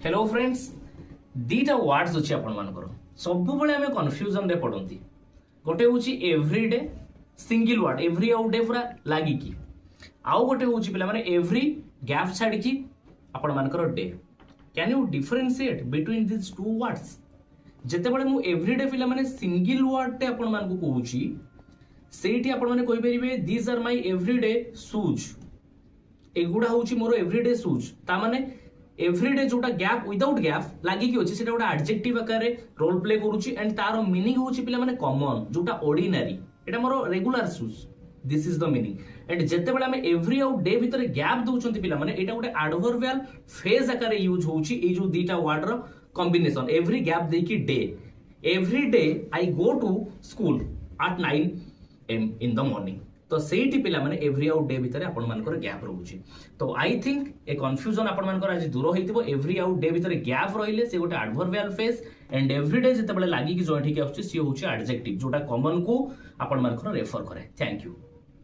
Hello friends दीटा words अच्छे आपण मानकर सब बेले आम कन्फ्यूजन रे पड़ती गोटे हूँ एवरीडे सिंगल वर्ड एवरी आउ डे पूरा लागिकी आउ गोटे हूँ पे एवरी गैप छाड़ी आपण मानकर डे can you differentiate between this two words जितेबाला मु एवरीडे पिला माने सिंगल वर्ड टे आपण मान को कहूची सेठी आपण माने कहि परिबे these are my everyday shoes एगुडा होची मोर एवरीडे शूज ता माने एवरीडे जोटा गैप विदाउट गैप लागि कि अछि सेटा गोटा एडजेक्टिव आकार रोल प्ले करूची एंड तारो मीनिंग होची पिला माने कॉमन जोटा ordinary Etah more regular shoes this is the meaning and जेते बेला में एवरी आउ डे भीतर गैप दउचंती पिला माने एटा गोटे एडवर्बियल फेज आकार यूज होची ए जो दीटा वर्ड रो कॉम्बिनेशन एवरी गैप देखी day every day I go to school at 9 am in the morning तो सेठी पिला माने एवरी आउट डे भीतर आपण मानकर गैप रहउची तो आई थिंक ए कंफ्यूजन आपण मानकर आज दूर होइतिबो एवरी आउट डे भीतर गैप रहिले से गोटे adverbial phase and every day जते बेले लागि कि जोठी के आछी सी होची एडजेक्टिव जोटा कॉमन को आपण मानकर रेफर करे थैंक यू।